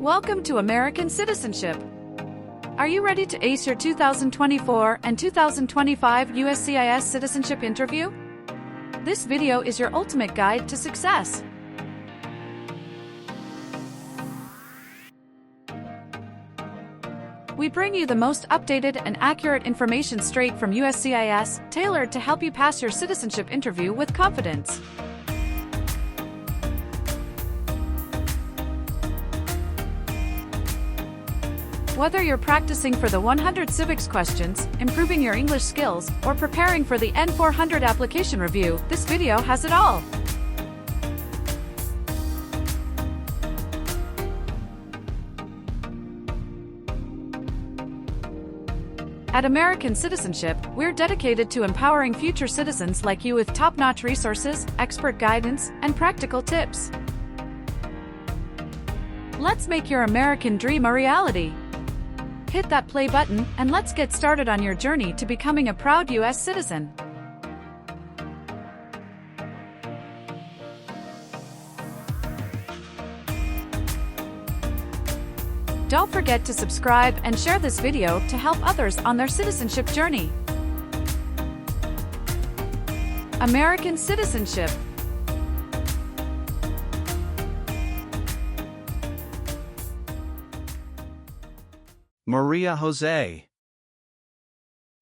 Welcome to American Citizenship. Are you ready to ace your 2024 and 2025 USCIS Citizenship Interview? This video is your ultimate guide to success. We bring you the most updated and accurate information straight from USCIS, tailored to help you pass your citizenship interview with confidence. Whether you're practicing for the 100 Civics questions, improving your English skills, or preparing for the N400 application review, this video has it all. At American Citizenship, we're dedicated to empowering future citizens like you with top-notch resources, expert guidance, and practical tips. Let's make your American dream a reality. Hit that play button, and let's get started on your journey to becoming a proud U.S. citizen. Don't forget to subscribe and share this video to help others on their citizenship journey. American Citizenship. Maria Jose.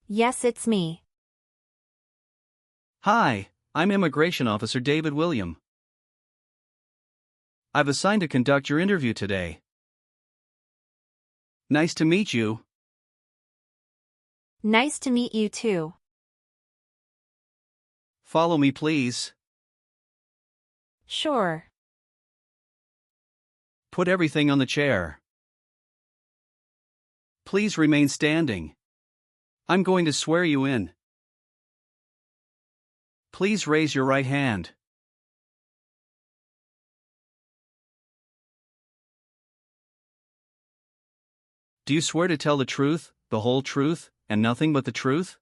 Yes, it's me. Hi, I'm Immigration Officer David William. I've assigned to conduct your interview today. Nice to meet you. Nice to meet you too. Follow me, please. Sure. Put everything on the chair. Please remain standing. I'm going to swear you in. Please raise your right hand. Do you swear to tell the truth, the whole truth, and nothing but the truth?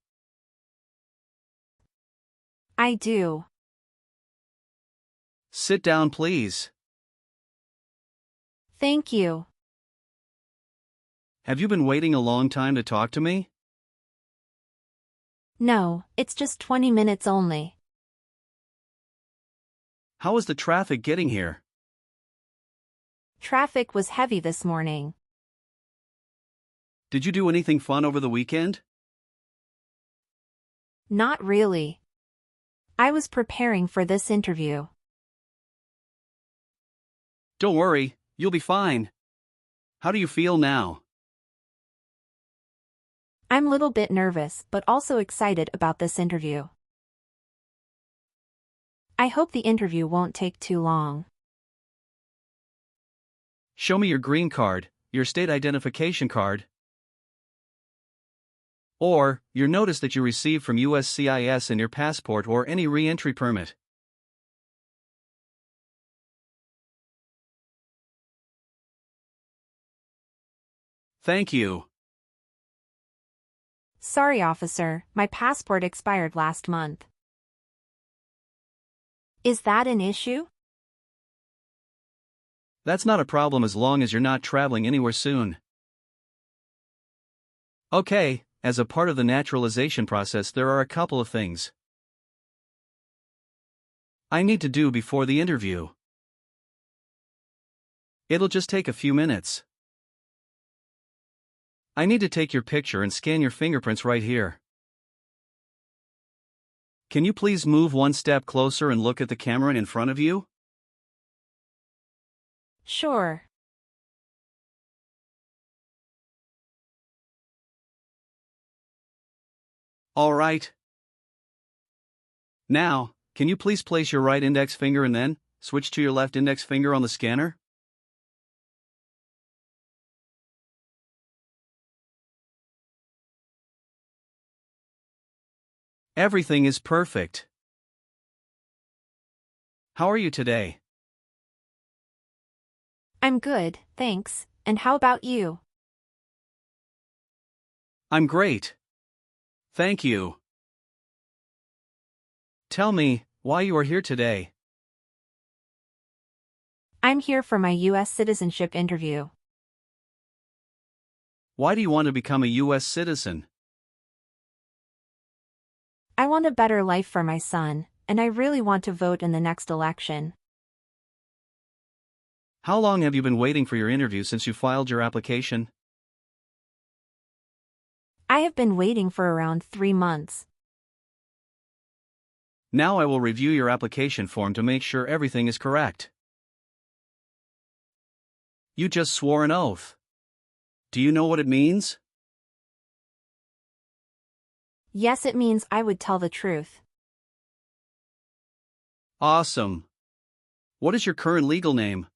I do. Sit down, please. Thank you. Have you been waiting a long time to talk to me? No, it's just 20 minutes only. How was the traffic getting here? Traffic was heavy this morning. Did you do anything fun over the weekend? Not really. I was preparing for this interview. Don't worry, you'll be fine. How do you feel now? I'm a little bit nervous but also excited about this interview. I hope the interview won't take too long. Show me your green card, your state identification card, or your notice that you received from USCIS and your passport or any re-entry permit. Thank you. Sorry, officer, my passport expired last month. Is that an issue? That's not a problem as long as you're not traveling anywhere soon. Okay, as a part of the naturalization process, there are a couple of things I need to do before the interview. It'll just take a few minutes. I need to take your picture and scan your fingerprints right here. Can you please move one step closer and look at the camera in front of you? Sure. All right. Now, can you please place your right index finger and then switch to your left index finger on the scanner? Everything is perfect. How are you today? I'm good, thanks, and how about you? I'm great. Thank you. Tell me why you are here today. I'm here for my U.S. citizenship interview. Why do you want to become a U.S. citizen? I want a better life for my son, and I really want to vote in the next election. How long have you been waiting for your interview since you filed your application? I have been waiting for around 3 months. Now I will review your application form to make sure everything is correct. You just swore an oath. Do you know what it means? Yes, it means I would tell the truth. Awesome. What is your current legal name?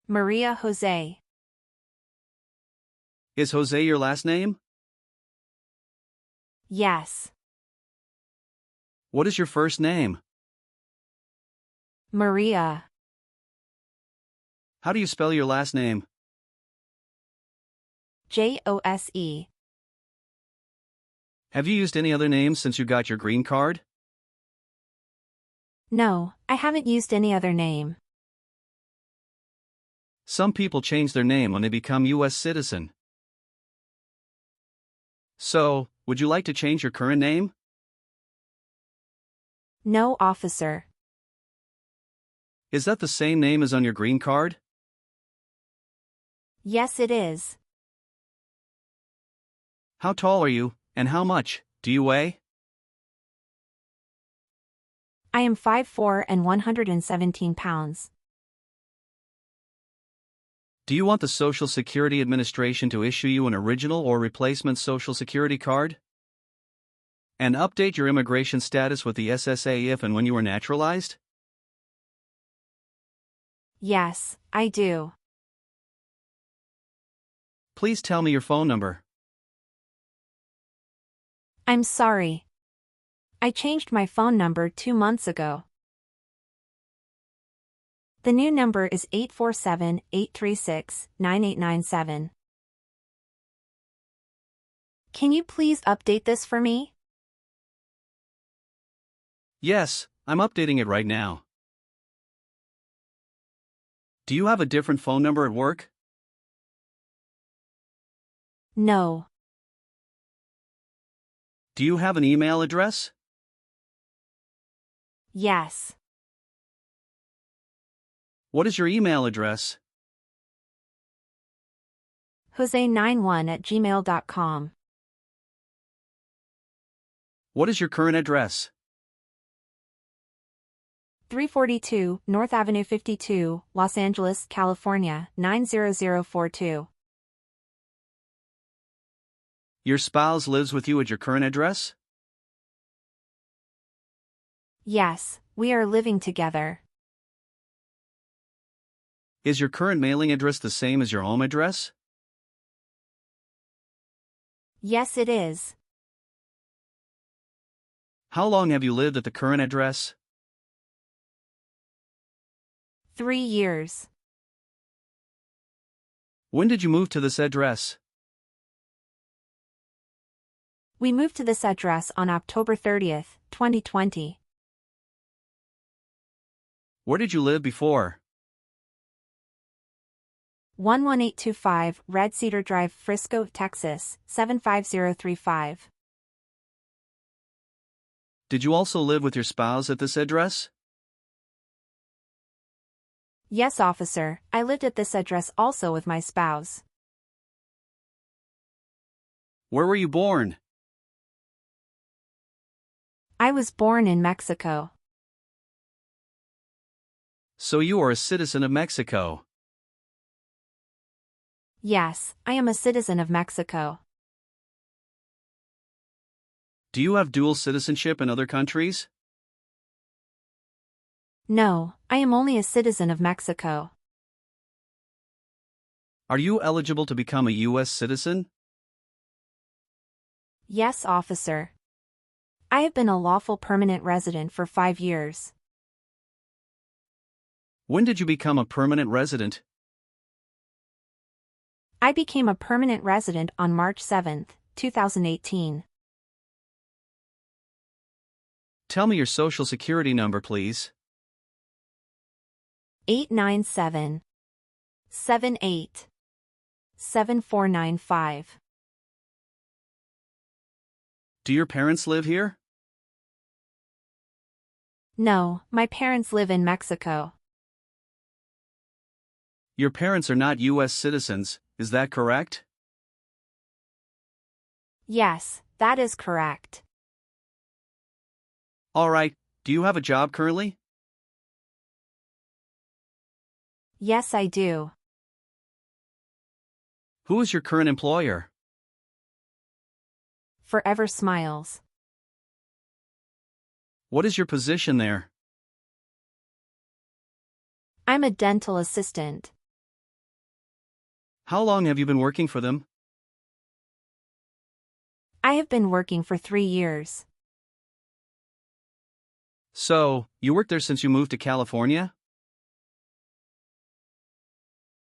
Maria Jose. Is Jose your last name? Yes. What is your first name? Maria. How do you spell your last name? Jose. Have you used any other names since you got your green card? No, I haven't used any other name. Some people change their name when they become U.S. citizen. So, would you like to change your current name? No, officer. Is that the same name as on your green card? Yes, it is. How tall are you, and how much do you weigh? I am 5'4" and 117 pounds. Do you want the Social Security Administration to issue you an original or replacement Social Security card? And update your immigration status with the SSA if and when you are naturalized? Yes, I do. Please tell me your phone number. I'm sorry. I changed my phone number 2 months ago. The new number is 847-836-9897. Can you please update this for me? Yes, I'm updating it right now. Do you have a different phone number at work? No. Do you have an email address? Yes. What is your email address? Jose91@gmail.com. What is your current address? 342 North Avenue 52, Los Angeles, California, 90042. Your spouse lives with you at your current address? Yes, we are living together. Is your current mailing address the same as your home address? Yes, it is. How long have you lived at the current address? 3 years. When did you move to this address? We moved to this address on October 30th, 2020. Where did you live before? 11825 Red Cedar Drive, Frisco, Texas, 75035. Did you also live with your spouse at this address? Yes, officer, I lived at this address also with my spouse. Where were you born? I was born in Mexico. So you are a citizen of Mexico. Yes, I am a citizen of Mexico. Do you have dual citizenship in other countries? No, I am only a citizen of Mexico. Are you eligible to become a U.S. citizen? Yes, officer. I have been a lawful permanent resident for 5 years. When did you become a permanent resident? I became a permanent resident on March 7, 2018. Tell me your social security number, please. 89778. 7495. Do your parents live here? No, my parents live in Mexico. Your parents are not U.S. citizens, is that correct? Yes, that is correct. Alright, do you have a job currently? Yes, I do. Who is your current employer? Forever Smiles. What is your position there? I'm a dental assistant. How long have you been working for them? I have been working for 3 years. So, you worked there since you moved to California?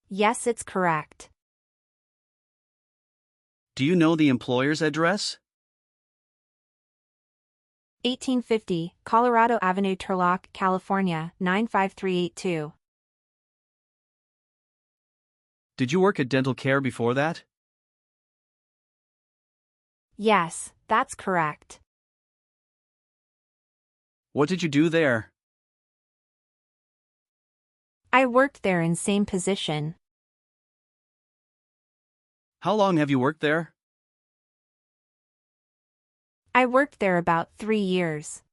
Yes, it's correct. Do you know the employer's address? 1850, Colorado Avenue, Turlock, California, 95382. Did you work at dental care before that? Yes, that's correct. What did you do there? I worked there in same position. How long have you worked there? I worked there about 3 years.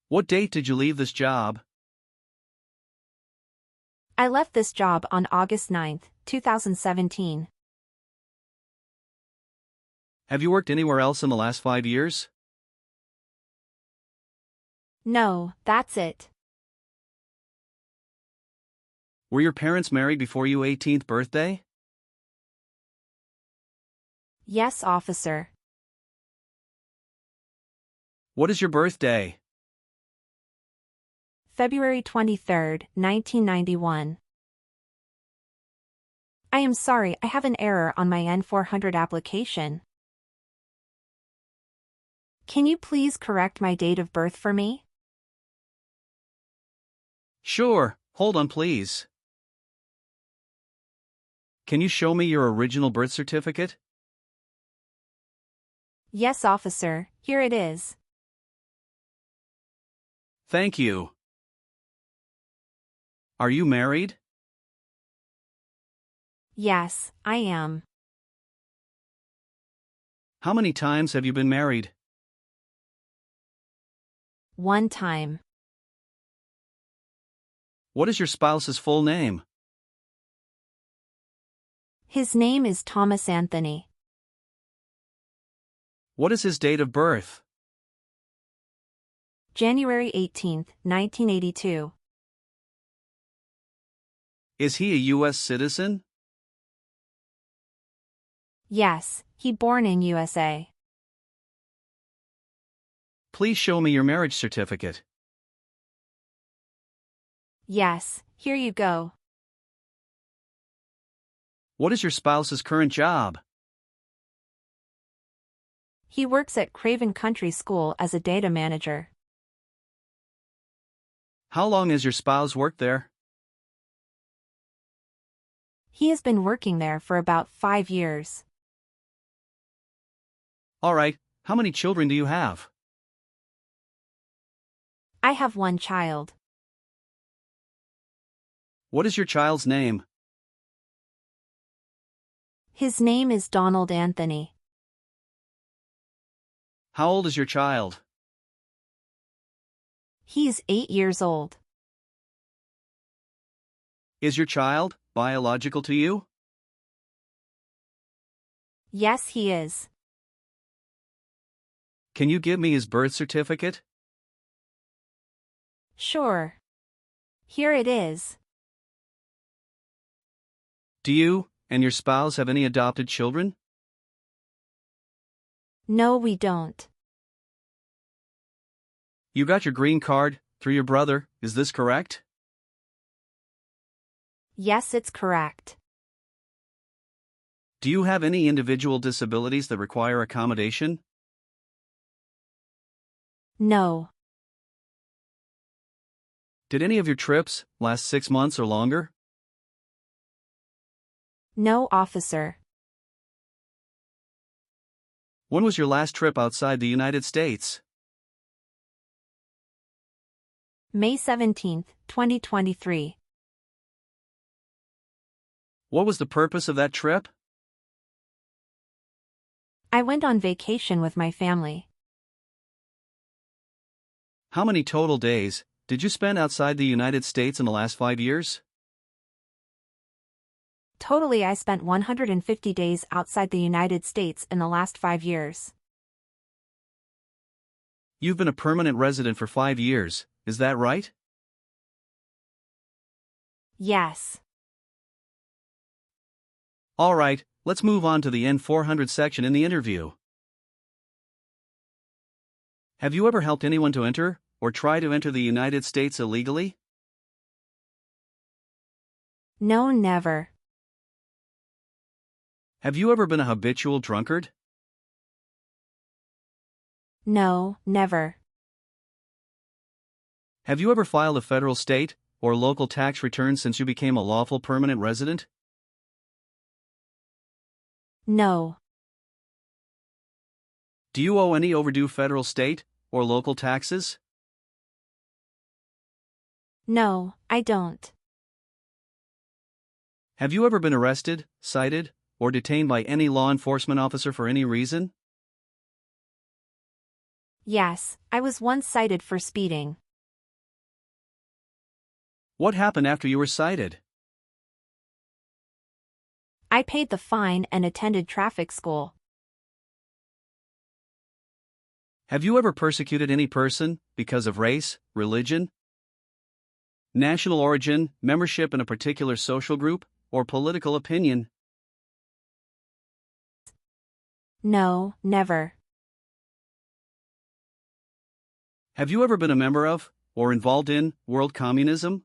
What date did you leave this job? I left this job on August 9, 2017. Have you worked anywhere else in the last 5 years? No, that's it. Were your parents married before your 18th birthday? Yes, officer. What is your birthday? February 23, 1991. I am sorry, I have an error on my N400 application. Can you please correct my date of birth for me? Sure, hold on please. Can you show me your original birth certificate? Yes, officer, here it is. Thank you. Are you married? Yes, I am. How many times have you been married? 1 time. What is your spouse's full name? His name is Thomas Anthony. What is his date of birth? January 18, 1982. Is he a U.S. citizen? Yes, he born in USA. Please show me your marriage certificate. Yes, here you go. What is your spouse's current job? He works at Craven Country School as a data manager. How long has your spouse worked there? He has been working there for about 5 years. Alright, how many children do you have? I have 1 child. What is your child's name? His name is Donald Anthony. How old is your child? He is 8 years old. Is your child biological to you? Yes, he is. Can you give me his birth certificate? Sure. Here it is. Do you and your spouse have any adopted children? No, we don't. You got your green card through your brother, is this correct? Yes, it's correct. Do you have any individual disabilities that require accommodation? No. Did any of your trips last 6 months or longer? No, officer. When was your last trip outside the United States? May 17, 2023. What was the purpose of that trip? I went on vacation with my family. How many total days did you spend outside the United States in the last 5 years? Totally, I spent 150 days outside the United States in the last 5 years. You've been a permanent resident for 5 years, is that right? Yes. All right, let's move on to the N400 section in the interview. Have you ever helped anyone to enter, or try to enter the United States illegally? No, never. Have you ever been a habitual drunkard? No, never. Have you ever filed a federal, state, or local tax return since you became a lawful permanent resident? No. Do you owe any overdue federal, state, or local taxes? No, I don't. Have you ever been arrested, cited, or detained by any law enforcement officer for any reason? Yes, I was once cited for speeding. What happened after you were cited? I paid the fine and attended traffic school. Have you ever persecuted any person because of race, religion, national origin, membership in a particular social group, or political opinion? No, never. Have you ever been a member of, or involved in, world communism?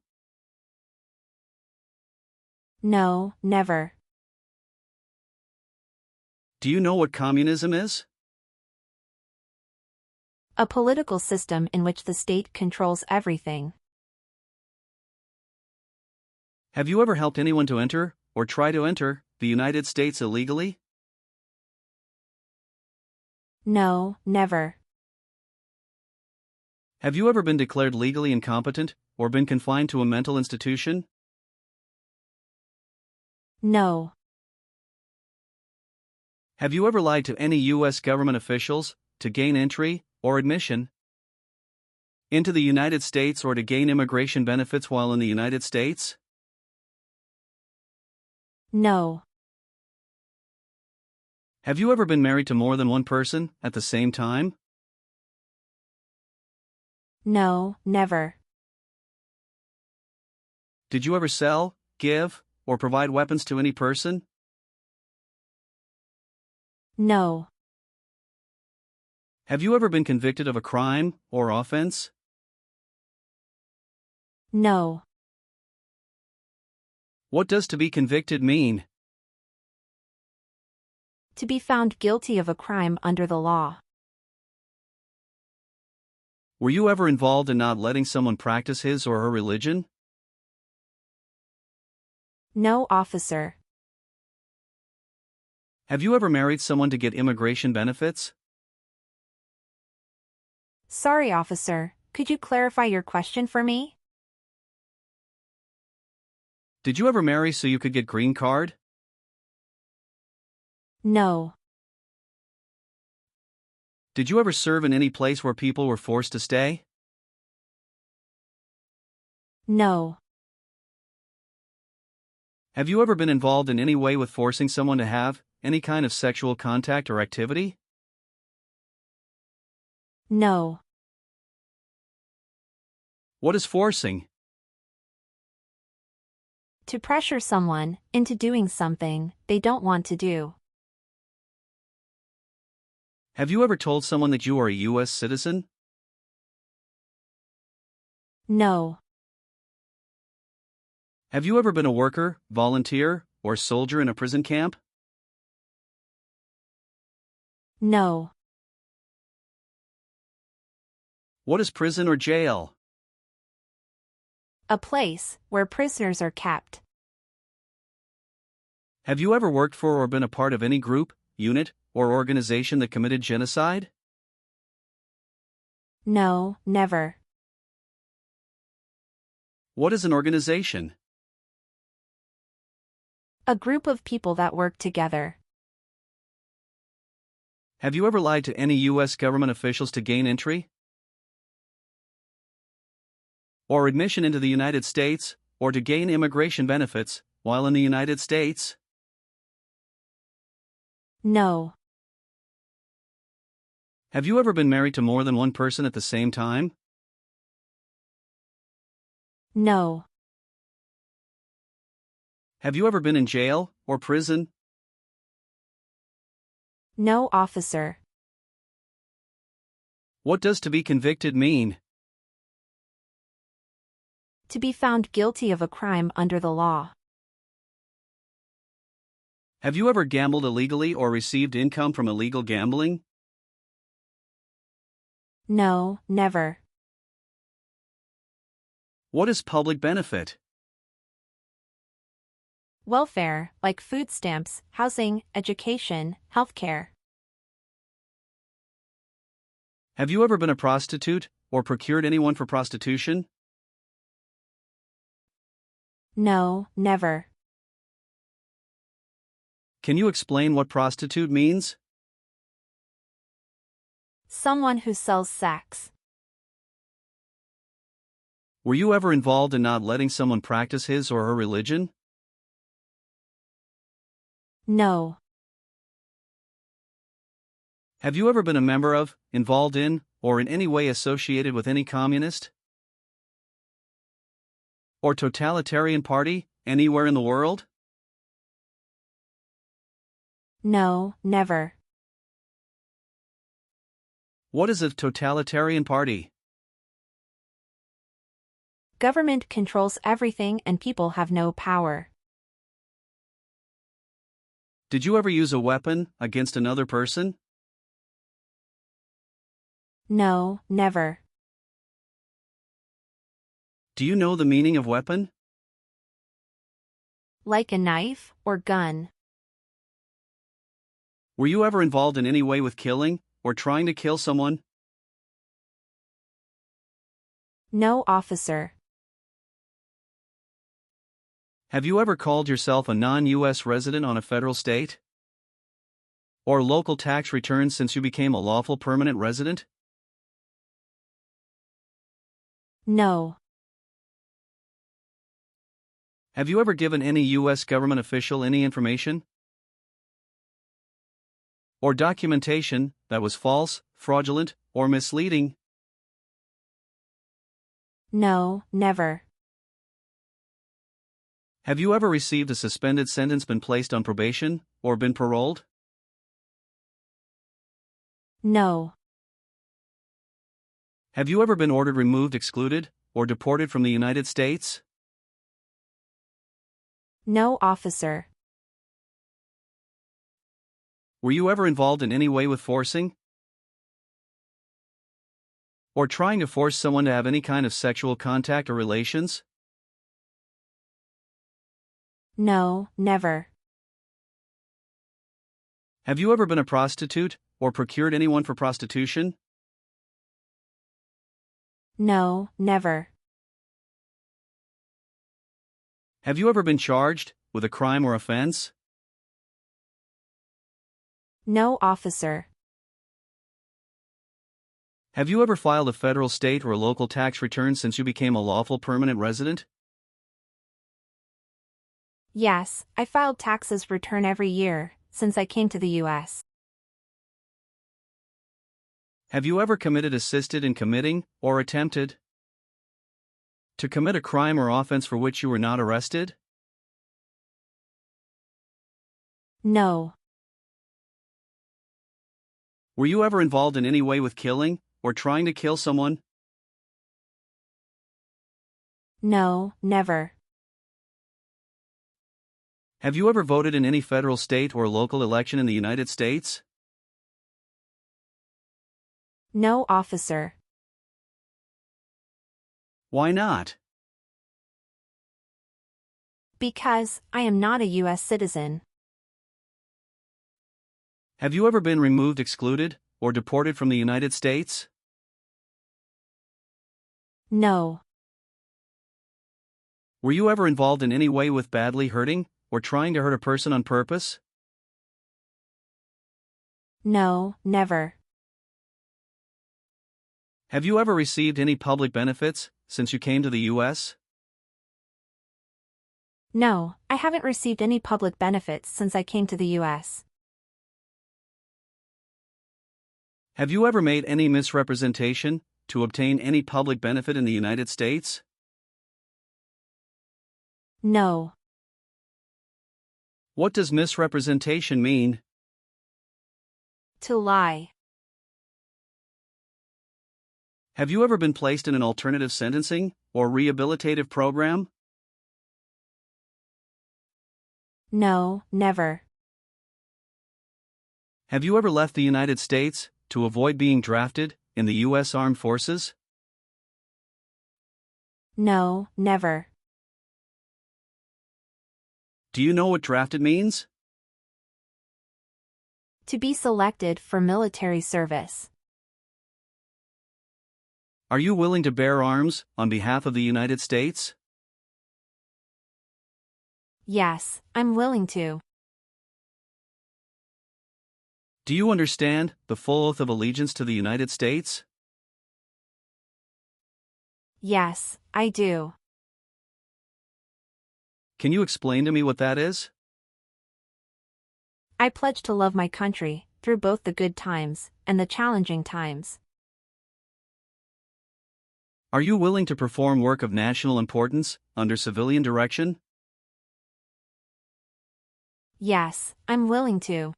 No, never. Do you know what communism is? A political system in which the state controls everything. Have you ever helped anyone to enter, or try to enter, the United States illegally? No, never. Have you ever been declared legally incompetent, or been confined to a mental institution? No. Have you ever lied to any U.S. government officials to gain entry or admission into the United States or to gain immigration benefits while in the United States? No. Have you ever been married to more than one person at the same time? No, never. Did you ever sell, give, or provide weapons to any person? No. Have you ever been convicted of a crime or offense? No. What does to be convicted mean? To be found guilty of a crime under the law. Were you ever involved in not letting someone practice his or her religion? No, officer. Have you ever married someone to get immigration benefits? Sorry, officer. Could you clarify your question for me? Did you ever marry so you could get green card? No. Did you ever serve in any place where people were forced to stay? No. Have you ever been involved in any way with forcing someone to have any kind of sexual contact or activity? No. What is forcing? To pressure someone into doing something they don't want to do. Have you ever told someone that you are a U.S. citizen? No. Have you ever been a worker, volunteer, or soldier in a prison camp? No. What is prison or jail? A place where prisoners are kept. Have you ever worked for or been a part of any group, unit, or organization that committed genocide? No, never. What is an organization? A group of people that work together. Have you ever lied to any U.S. government officials to gain entry or admission into the United States, or to gain immigration benefits while in the United States? No. Have you ever been married to more than one person at the same time? No. Have you ever been in jail or prison? No, officer. What does to be convicted mean? To be found guilty of a crime under the law. Have you ever gambled illegally or received income from illegal gambling? No, never. What is public benefit? Welfare, like food stamps, housing, education, healthcare. Have you ever been a prostitute or procured anyone for prostitution? No, never. Can you explain what prostitute means? Someone who sells sex. Were you ever involved in not letting someone practice his or her religion? No. Have you ever been a member of, involved in, or in any way associated with any communist or totalitarian party anywhere in the world? No, never. What is a totalitarian party? Government controls everything and people have no power. Did you ever use a weapon against another person? No, never. Do you know the meaning of weapon? Like a knife or gun. Were you ever involved in any way with killing or trying to kill someone? No, officer. Have you ever called yourself a non-U.S. resident on a federal state or local tax return since you became a lawful permanent resident? No. Have you ever given any U.S. government official any information or documentation that was false, fraudulent, or misleading? No, never. Have you ever received a suspended sentence, been placed on probation, or been paroled? No. Have you ever been ordered removed, excluded, or deported from the United States? No, officer. Were you ever involved in any way with forcing or trying to force someone to have any kind of sexual contact or relations? No, never. Have you ever been a prostitute or procured anyone for prostitution? No, never. Have you ever been charged with a crime or offense? No, officer. Have you ever filed a federal, state, or local tax return since you became a lawful permanent resident? Yes, I filed taxes return every year, since I came to the U.S. Have you ever committed, assisted in committing, or attempted to commit a crime or offense for which you were not arrested? No. Were you ever involved in any way with killing or trying to kill someone? No, never. Have you ever voted in any federal, state, or local election in the United States? No, officer. Why not? Because I am not a U.S. citizen. Have you ever been removed, excluded, or deported from the United States? No. Were you ever involved in any way with badly hurting, or trying to hurt a person on purpose? No, never. Have you ever received any public benefits since you came to the U.S.? No, I haven't received any public benefits since I came to the U.S. Have you ever made any misrepresentation to obtain any public benefit in the United States? No. What does misrepresentation mean? To lie. Have you ever been placed in an alternative sentencing or rehabilitative program? No, never. Have you ever left the United States to avoid being drafted in the U.S. Armed Forces? No, never. Do you know what drafted means? To be selected for military service. Are you willing to bear arms on behalf of the United States? Yes, I'm willing to. Do you understand the full oath of allegiance to the United States? Yes, I do. Can you explain to me what that is? I pledge to love my country, through both the good times and the challenging times. Are you willing to perform work of national importance under civilian direction? Yes, I'm willing to.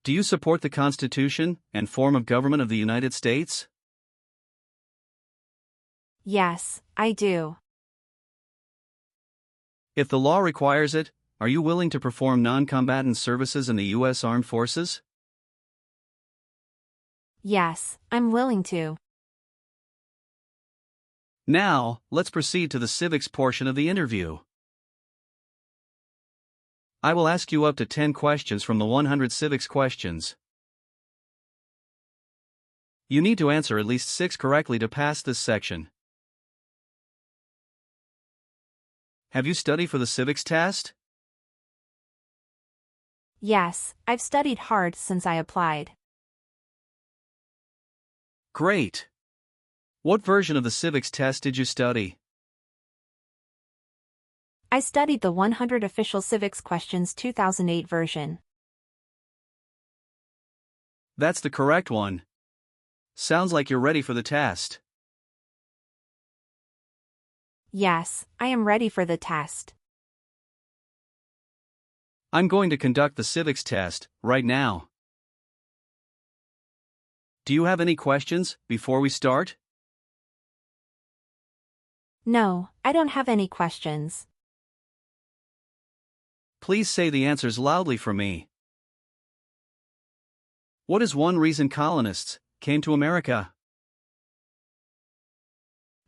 Do you support the Constitution and form of government of the United States? Yes, I do. If the law requires it, are you willing to perform non-combatant services in the U.S. Armed Forces? Yes, I'm willing to. Now, let's proceed to the civics portion of the interview. I will ask you up to 10 questions from the 100 civics questions. You need to answer at least 6 correctly to pass this section. Have you studied for the civics test? Yes, I've studied hard since I applied. Great! What version of the civics test did you study? I studied the 100 Official Civics Questions 2008 version. That's the correct one. Sounds like you're ready for the test. Yes, I am ready for the test. I'm going to conduct the civics test right now. Do you have any questions before we start? No, I don't have any questions. Please say the answers loudly for me. What is one reason colonists came to America?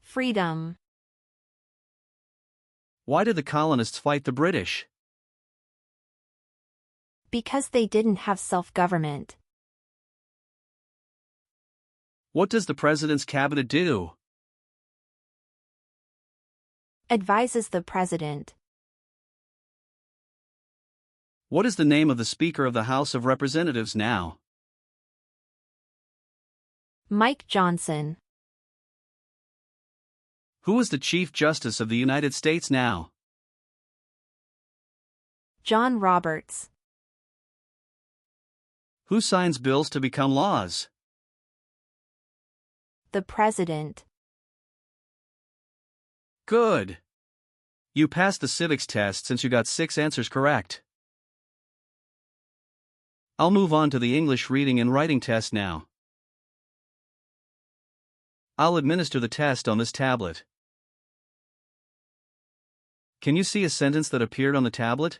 Freedom. Why did the colonists fight the British? Because they didn't have self-government. What does the president's cabinet do? Advises the president. What is the name of the Speaker of the House of Representatives now? Mike Johnson. Who is the Chief Justice of the United States now? John Roberts. Who signs bills to become laws? The president. Good. You passed the civics test since you got 6 answers correct. I'll move on to the English reading and writing test now. I'll administer the test on this tablet. Can you see a sentence that appeared on the tablet?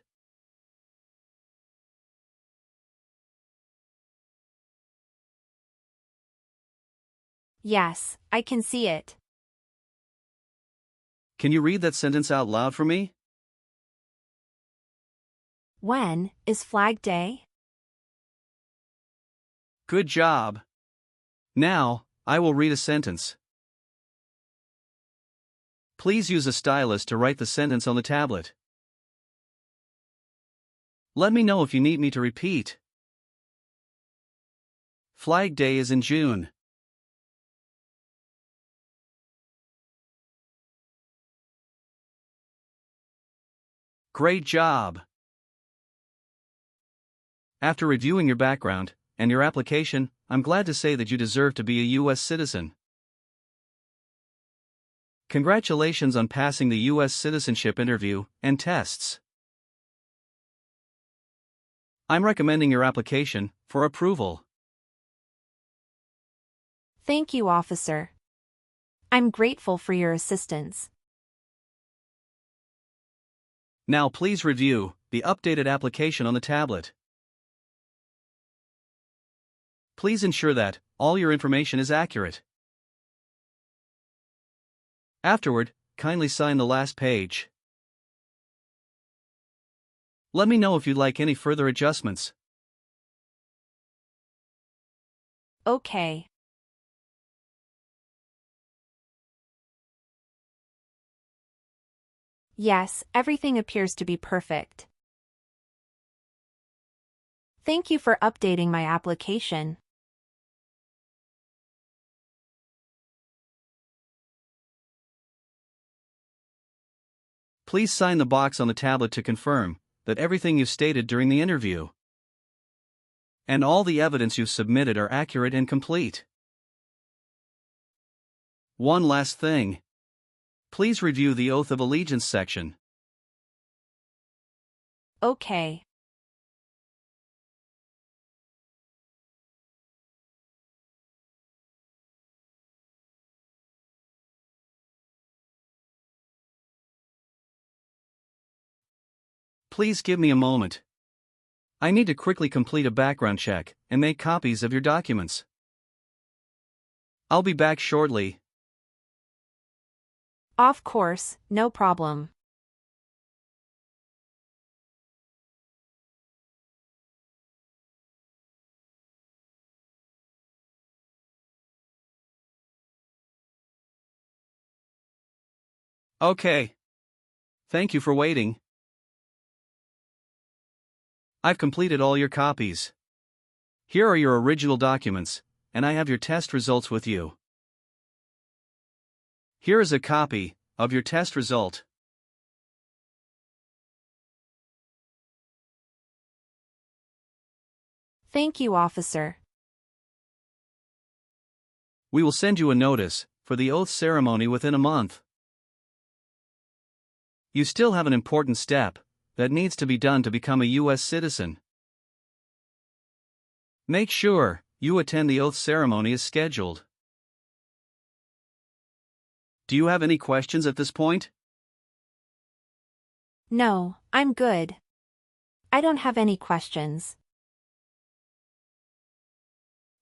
Yes, I can see it. Can you read that sentence out loud for me? When is Flag Day? Good job. Now, I will read a sentence. Please use a stylus to write the sentence on the tablet. Let me know if you need me to repeat. Flag Day is in June. Great job. After reviewing your background and your application, I'm glad to say that you deserve to be a U.S. citizen. Congratulations on passing the U.S. Citizenship Interview and tests. I'm recommending your application for approval. Thank you, officer. I'm grateful for your assistance. Now please review the updated application on the tablet. Please ensure that all your information is accurate. Afterward, kindly sign the last page. Let me know if you'd like any further adjustments. Okay. Yes, everything appears to be perfect. Thank you for updating my application. Please sign the box on the tablet to confirm that everything you stated during the interview and all the evidence you've submitted are accurate and complete. One last thing. Please review the Oath of Allegiance section. Okay. Please give me a moment. I need to quickly complete a background check and make copies of your documents. I'll be back shortly. Of course, no problem. Okay. Thank you for waiting. I've completed all your copies. Here are your original documents, and I have your test results with you. Here is a copy of your test result. Thank you, officer. We will send you a notice for the oath ceremony within a month. You still have an important step that needs to be done to become a U.S. citizen. Make sure you attend the oath ceremony as scheduled. Do you have any questions at this point? No, I'm good. I don't have any questions.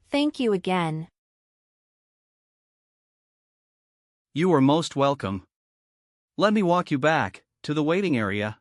Thank you again. You are most welcome. Let me walk you back to the waiting area.